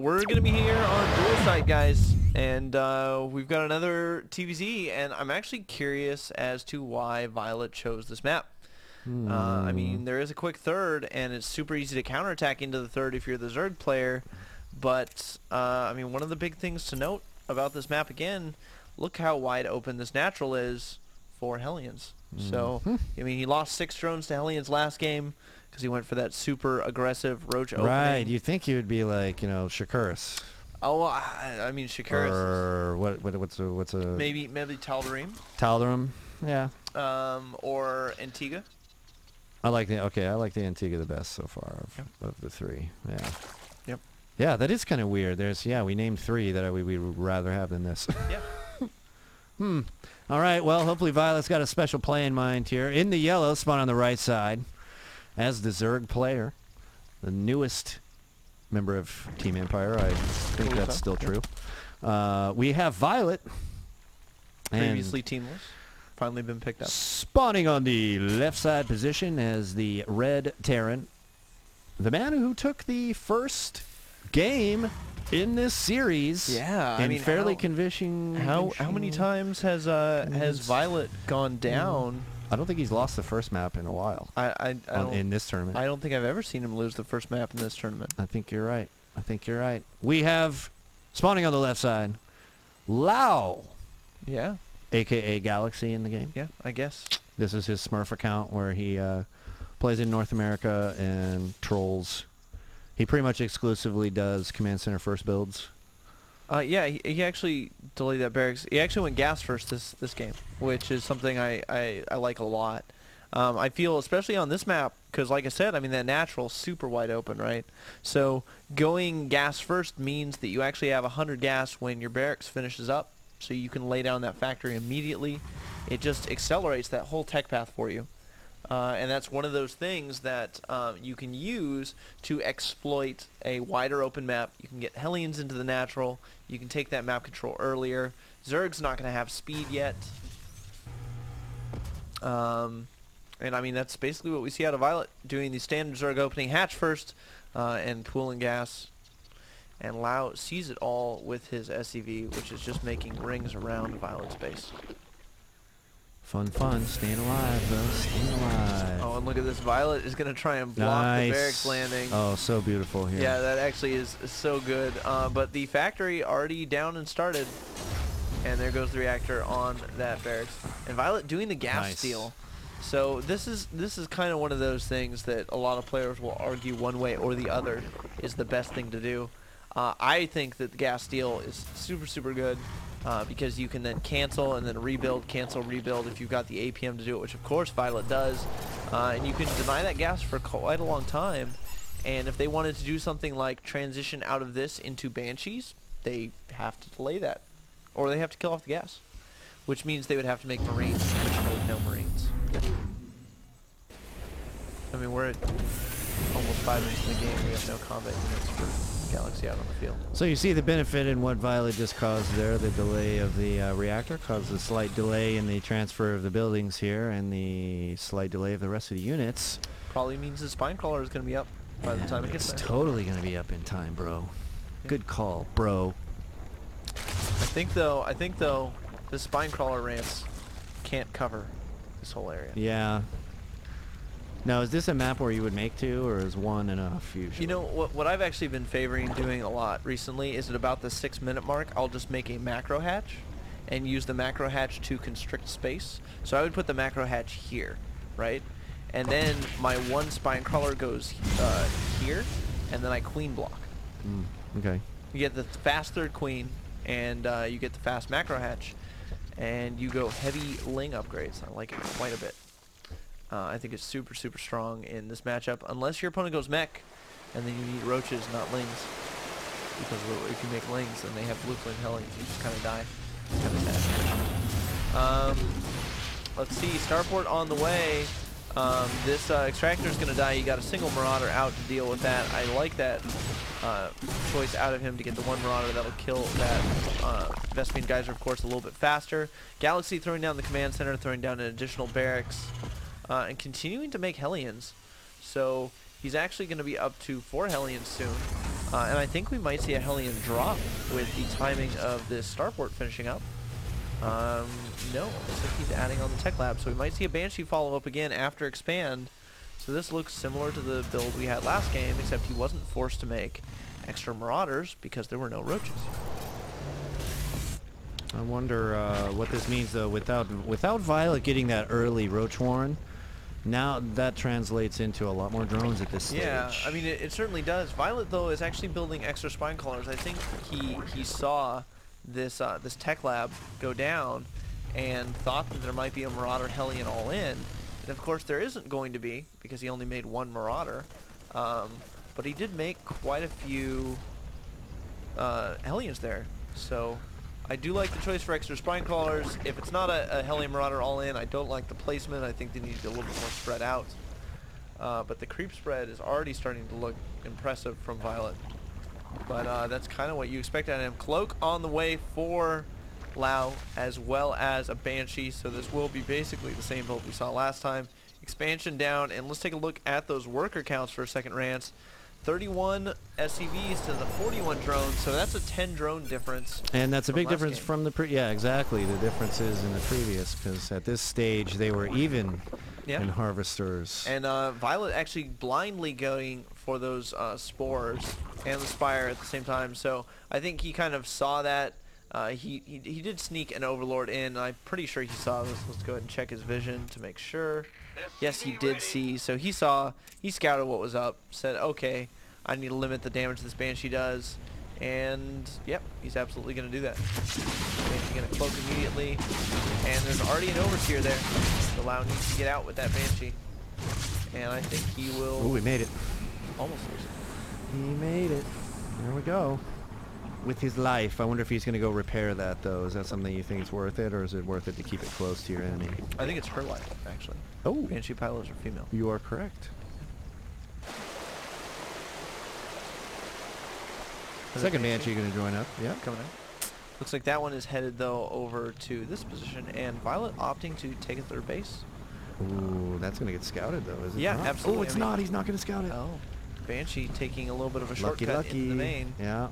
We're going to be here on Dual Site, guys, and we've got another TVZ, and I'm actually curious as to why viOLet chose this map. I mean, there is a quick third, and it's super easy to counterattack into the third if you're the Zerg player, but, I mean, one of the big things to note about this map, again, look how wide open this natural is for Hellions. So, I mean, he lost 6 drones to Hellions last game, because he went for that super aggressive Roach opening. Right, you think he would be like, you know, Shakuris. Oh, I mean Shakuris. Or what's a maybe Tal'Darim. Tal'Darim, yeah. Or Antigua. I like the Antigua the best so far of the 3. Yeah. Yep. Yeah, that is kind of weird. We named 3 that we would rather have than this. Yeah. All right, well, hopefully viOLet's got a special play in mind here. In the yellow, spawn on the right side. As the Zerg player, the newest member of Team Empire, I think that's still true. We have viOLet. Previously teamless. Finally been picked up. Spawning on the left side position as the Red Terran. The man who took the first game in this series. Yeah, I mean, fairly convincing. How many times has viOLet gone down? I don't think he's lost the first map in a while. In this tournament. I don't think I've ever seen him lose the first map in this tournament. I think you're right. We have, spawning on the left side, Lao. Yeah. A.K.A. Galaxy in the game. Yeah, I guess. This is his Smurf account where he plays in North America and trolls. He pretty much exclusively does Command Center first builds. Yeah, he actually delayed that barracks. He actually went gas first this game, which is something I like a lot. I feel, especially on this map, because like I said, I mean, that natural's super wide open, right? So going gas first means that you actually have 100 gas when your barracks finishes up, so you can lay down that factory immediately. It just accelerates that whole tech path for you. And that's one of those things that you can use to exploit a wider open map. You can get Hellions into the natural. You can take that map control earlier. Zerg's not going to have speed yet. And I mean, that's basically what we see out of viOLet, doing the standard Zerg opening hatch first and pooling gas. And Lao sees it all with his SCV, which is just making rings around viOLet's base. Fun. Staying alive, bro. Staying alive. Oh, and look at this. viOLet is going to try and block the barracks landing. Oh, so beautiful here. Yeah, that actually is so good. But the factory already down and started. And there goes the reactor on that barracks. And viOLet doing the gas steal. So this is kind of one of those things that a lot of players will argue one way or the other is the best thing to do. I think that the gas steal is super, super good. Because you can then cancel and then rebuild, cancel, rebuild if you've got the APM to do it, which of course viOLet does. And you can deny that gas for quite a long time. And if they wanted to do something like transition out of this into Banshees, they have to delay that. Or they have to kill off the gas. Which means they would have to make Marines, which hold no Marines. I mean, we're at almost 5 minutes in the game. We have no combat units for Galaxy out on the field. So you see the benefit in what viOLet just caused there. The delay of the reactor caused a slight delay in the transfer of the buildings here and the slight delay of the rest of the units. Probably means the spine crawler is going to be up by the time it gets there. It's totally going to be up in time, bro. Yeah. Good call, bro. I think though, the spine crawler ramps can't cover this whole area. Yeah. Now, is this a map where you would make 2, or is 1 enough usually? You know, what I've actually been favoring doing a lot recently is at about the 6-minute mark, I'll just make a macro hatch and use the macro hatch to constrict space. So I would put the macro hatch here, right? And then my 1 spine crawler goes here, and then I queen block. Okay. You get the fast third queen, and you get the fast macro hatch, and you go heavy ling upgrades. I like it quite a bit. I think it's super, super strong in this matchup, unless your opponent goes mech, and then you need roaches, not lings. Because if you make lings, then they have blueprint Hellions. You just kind of die. It's kind of sad. Let's see, starport on the way. This extractor is going to die. You got a single marauder out to deal with that. I like that choice out of him to get the 1 marauder that'll kill that Vespene Geyser, of course, a little bit faster. Galaxy throwing down the command center, throwing down an additional barracks. And continuing to make Hellions. So he's actually going to be up to 4 Hellions soon. And I think we might see a Hellion drop with the timing of this starport finishing up. No, looks like he's adding on the tech lab, so we might see a Banshee follow up again after expand. So this looks similar to the build we had last game, except he wasn't forced to make extra Marauders because there were no roaches. I wonder what this means though. Without viOLet getting that early Roach Warren, now that translates into a lot more drones at this stage. Yeah, I mean it certainly does. viOLet though is actually building extra spine callers. I think he saw this this tech lab go down and thought that there might be a Marauder Hellion all in. And of course there isn't going to be because he only made one Marauder. But he did make quite a few Hellions there. So I do like the choice for extra spine crawlers. If it's not a Hellion Marauder all in, I don't like the placement. I think they need to be a little bit more spread out. But the creep spread is already starting to look impressive from viOLet. But that's kind of what you expect out of him. Cloak on the way for Lau, as well as a Banshee. So this will be basically the same build we saw last time. Expansion down, and let's take a look at those worker counts for a second, Rance. 31 SCVs to the 41 drones, so that's a 10 drone difference. And that's a big difference game. from the yeah, exactly. The differences in the previous, because at this stage they were even in harvesters. And viOLet actually blindly going for those spores and the spire at the same time. So I think he kind of saw that. He did sneak an Overlord in. I'm pretty sure he saw this. Let's go ahead and check his vision to make sure. Yes, he did see. So he saw, he scouted what was up, said, okay, I need to limit the damage this Banshee does. And, yep, he's absolutely going to do that. Banshee going to cloak immediately. And there's already an Overseer there. So Lau needs to get out with that Banshee. And I think he will... Oh, he made it. Almost. He made it. There we go. With his life. I wonder if he's going to go repair that, though. Is that something you think is worth it, or is it worth it to keep it close to your enemy? I think it's her life, actually. Oh. Banshee pilots are female. You are correct. Second Banshee going to join up. Yeah. Coming in. Looks like that one is headed, though, over to this position, and viOLet opting to take a third base. Ooh, that's going to get scouted, though, is it? Yeah, not? absolutely. Oh, it's not. He's not going to scout it. Oh. Banshee taking a little bit of a shortcut into the main. Yeah.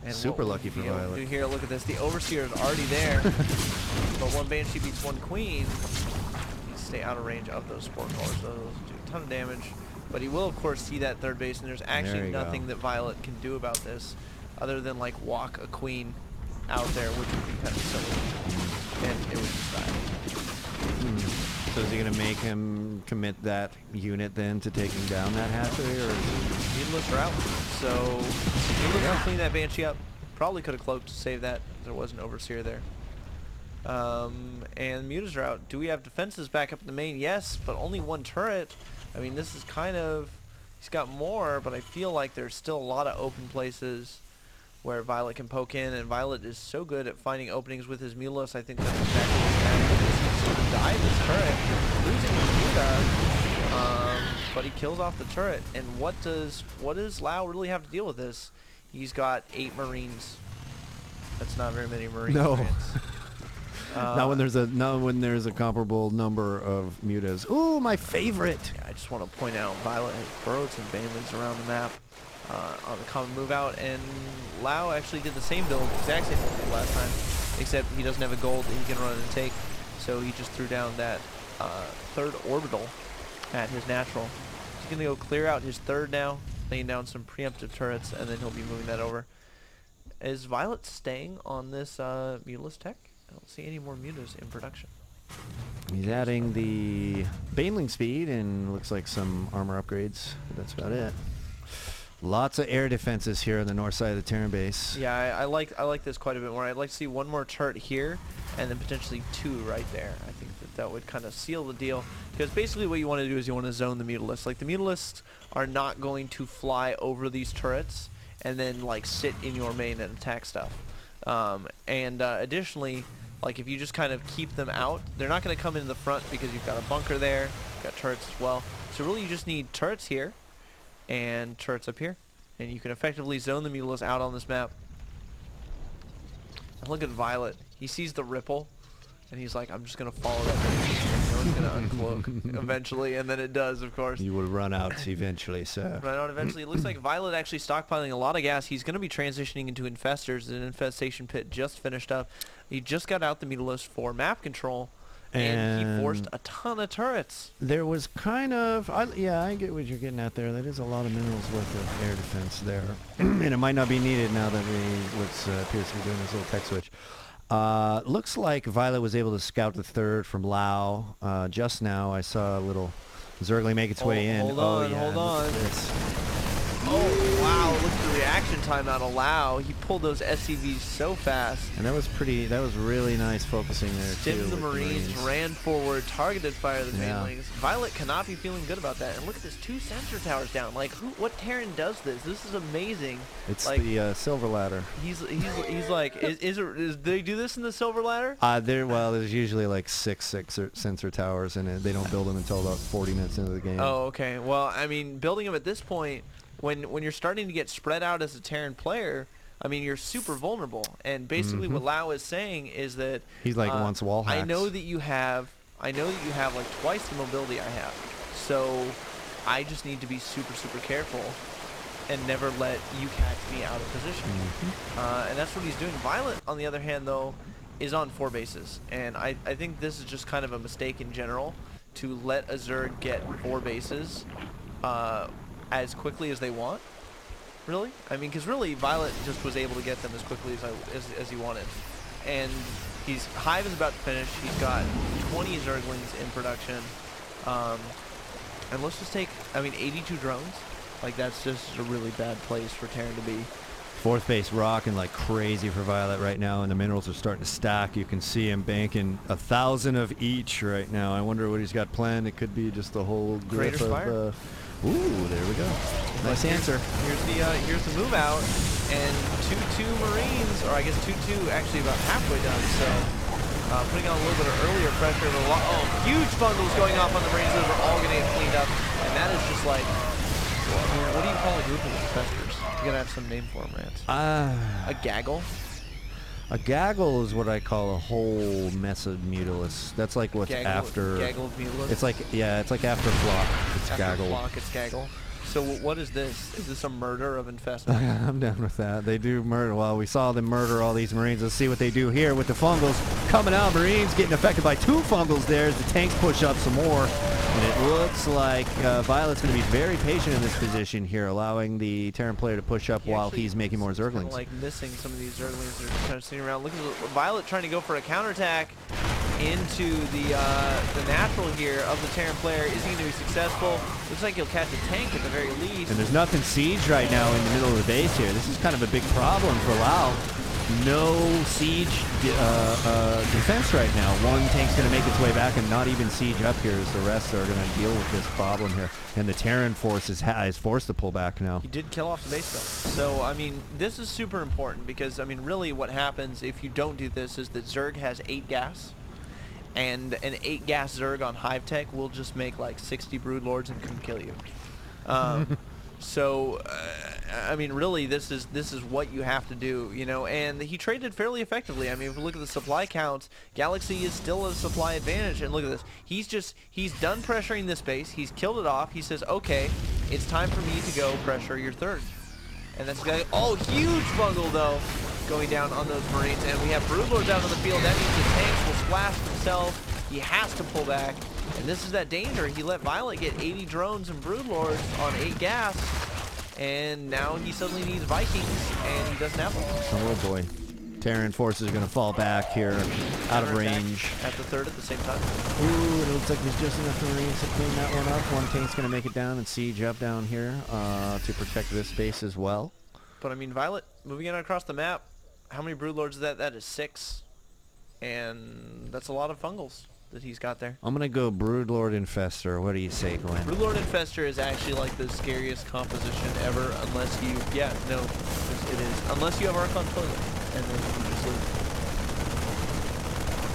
And super lucky for viOLet. Do here, look at this. The Overseer is already there. But one Banshee beats one Queen. You stay out of range of those spore callers. Those do a ton of damage. But he will, of course, see that third base, and there's actually nothing that viOLet can do about this other than, like, walk a Queen out there, which would be kind of silly. And it would just die. So is he going to make him commit that unit then to taking down that hatchery, or is he... Needless route. So he was going to clean that Banshee up. Probably could have cloaked to save that. There was an Overseer there. And Muta's route. Do we have defenses back up in the main? Yes, but only one turret. I mean, this is kind of... He's got more, but I feel like there's still a lot of open places where viOLet can poke in, and viOLet is so good at finding openings with his Mulus. I think that's exactly what's happening. He's dive this turret, losing Muta, but he kills off the turret. And what does Lau really have to deal with this? He's got 8 Marines. That's not very many Marines. No. Not when there's a comparable number of Mutas. Ooh, my favorite. Yeah, I just want to point out viOLet has burrowed some banelings around the map on the common move out, and Lau actually did the same build, exact same build last time, except he doesn't have a gold that he can run and take, so he just threw down that third orbital at his natural. He's going to go clear out his third now, laying down some preemptive turrets, and then he'll be moving that over. Is viOLet staying on this Mutalist tech? I don't see any more Mutas in production. He's adding the Baneling speed and looks like some armor upgrades. That's about it. Lots of air defenses here on the north side of the Terran base. Yeah, I like this quite a bit more. I'd like to see one more turret here, and then potentially 2 right there. I think that would kind of seal the deal, because basically what you want to do is you want to zone the Mutalists. Like, the Mutalists are not going to fly over these turrets and then like sit in your main and attack stuff. Additionally, like, if you just kind of keep them out, they're not going to come in the front because you've got a bunker there, you've got turrets as well. So really you just need turrets here and turrets up here, and you can effectively zone the Mutalists out on this map. And look at viOLet. He sees the ripple, and he's like, I'm just going to follow that. was going to uncloak eventually, and then it does, of course. You will run out eventually, so. Run out eventually. It looks like viOLet actually stockpiling a lot of gas. He's going to be transitioning into infestors. An infestation pit just finished up. He just got out the Mutalis for map control, and he forced a ton of turrets. There was kind of, yeah, I get what you're getting at there. That is a lot of minerals worth of air defense there. And it might not be needed now that appears to be doing this little tech switch. Looks like viOLet was able to scout the third from Lao. Just now I saw a little Zergling make its way in. Hold on. Oh, wow, look at the reaction time out of Lao. He pulled those SCVs so fast. And that was really nice focusing there, Stimmed the Marines, ran forward, targeted fire the Banelings. viOLet cannot be feeling good about that. And look at this, 2 sensor towers down. Like, what Terran does this? This is amazing. It's like, the Silver Ladder. He's like, do they do this in the Silver Ladder? There's usually like 6 sensor towers, and they don't build them until about 40 minutes into the game. Oh, okay. Well, I mean, building them at this point, when you're starting to get spread out as a Terran player, I mean, you're super vulnerable. And basically what Lao is saying is that he's like wants wall hacks. I know that you have like twice the mobility I have. So I just need to be super careful and never let you catch me out of position. And that's what he's doing. viOLet, on the other hand, though, is on 4 bases. And I think this is just kind of a mistake in general to let a Zerg get 4 bases as quickly as they want. Really? I mean, because really, viOLet just was able to get them as quickly as he wanted. And Hive is about to finish. He's got 20 Zerglings in production. And let's just take, 82 drones. Like, that's just a really bad place for Terran to be. 4th base rocking like crazy for viOLet right now, and the minerals are starting to stack. You can see him banking 1,000 of each right now. I wonder what he's got planned. It could be just a whole Greater Spire. Ooh, there we go. Nice answer. Here's the move out, and 2-2 Marines, or I guess 2-2 actually about halfway done. So putting on a little bit of earlier pressure. Huge bundles going off on the Marines. Those are all going to get cleaned up, and that is just like, what do you call a group of infestors? You gotta have some name for them, Rance. A gaggle. A gaggle is what I call a whole mess of Mutalis. That's like what's after. Gaggle of Mutalis? It's like after flock. It's after gaggle. Flock, it's gaggle. So what is this? Is this a murder of infestors? I'm down with that. They do murder. Well, we saw them murder all these Marines. Let's see what they do here with the fungals coming out. Marines getting affected by 2 fungals there as the tanks push up some more. And it looks like viOLet's going to be very patient in this position here, allowing the Terran player to push up while he's making more Zerglings. Kind of like missing some of these Zerglings. They're just kind of sitting around. Look at viOLet trying to go for a counterattack into the natural here of the Terran player. Is he going to be successful? Looks like he'll catch a tank at the very least. And there's nothing siege right now in the middle of the base here. This is kind of a big problem for Lao. No siege defense right now. One tank's going to make its way back and not even siege up here as the rest are going to deal with this problem here. And the Terran force is forced to pull back now. He did kill off the base though. So, I mean, this is super important because, I mean, really what happens if you don't do this is that Zerg has 8 gas. And an 8 gas Zerg on Hive Tech will just make like 60 Broodlords and can kill you. So, I mean, really, this is what you have to do, you know. And he traded fairly effectively. I mean, if we look at the supply counts, Galaxy is still a supply advantage. And look at this. He's done pressuring this base. He's killed it off. He says, okay, it's time for me to go pressure your 3rd. And that's going. Oh, huge bungle though, going down on those Marines. And we have Broodlords out on the field. That means the tanks will splash themselves. He has to pull back. And this is that danger. He let viOLet get 80 drones and Broodlords on 8 gas. And now he suddenly needs Vikings, and he doesn't have them. Oh boy. Terran forces are going to fall back here, out of range. At the 3rd at the same time. Ooh, it looks like there's just enough Marines to clean that one up. One tank's going to make it down and siege up down here to protect this base as well. But I mean, viOLet moving in across the map. How many Broodlords is that? That is 6. And that's a lot of fungals that he's got there. I'm gonna go Broodlord Infestor. What do you say, Glenn? Broodlord Infestor is actually like the scariest composition ever, unless you, it is, unless you have Archon Toilet, and then you just lose.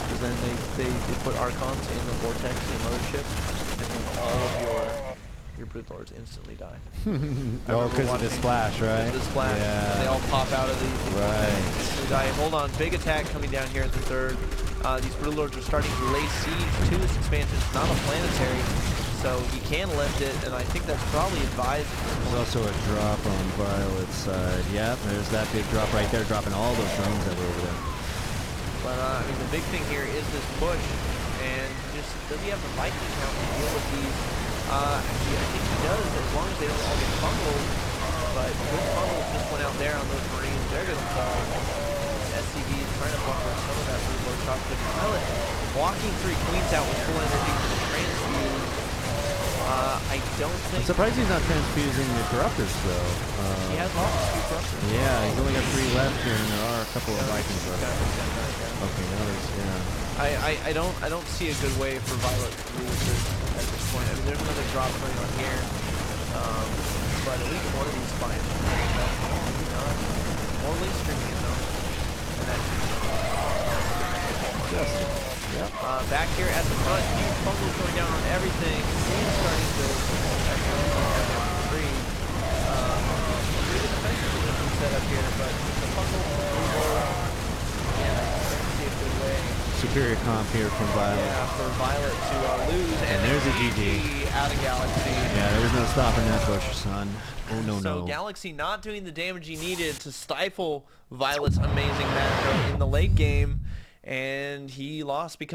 Because then they put Archons in the Vortex and Mothership, and then all of your Broodlords instantly die. Oh, because of the splash, right? The splash. Yeah. They all pop out of the right. die. Hold on, big attack coming down here at the 3rd. These Brood Lords are starting to lay siege to this expansion. It's not a planetary, so you can lift it, and I think that's probably advised. There's also a drop on viOLet's side. Yep, there's that big drop right there, dropping all those drones that were over there. But I mean, the big thing here is this push, and just does he have the Viking count to deal with these? Actually, I think he does, as long as they don't all get fumbled. But those fumbles just went out there on those Marines. They're going to fall. SCV is trying to buffer some of that Brood Lord shot, but viOLet walking 3 Queens out with full energy for the transfuse. I don't think... I'm surprised he's not transfusing the Corruptors, though. He has lost a few Corruptors. Yeah, he's only got 3 left here, and there are a couple of Vikings left. Yeah. Okay, now there's, yeah. I don't see a good way for viOLet to lose this at this point. I mean, there's another drop going on here, but at least one of these spines is very bad. More link streaming though, and that's Yes. Yep. back here at the front. Huge fumbles going down on everything. Queen's starting to free. Pretty good defensive position set up here, but the fumble, yeah, I don't see a good way. Superior comp here from viOLet. Yeah, for viOLet to lose. And there's a GG. Out of Galaxy. Yeah, there was no stopping that push, son. Oh, no, So Galaxy not doing the damage he needed to stifle viOLet's amazing macro in the late game, and he lost because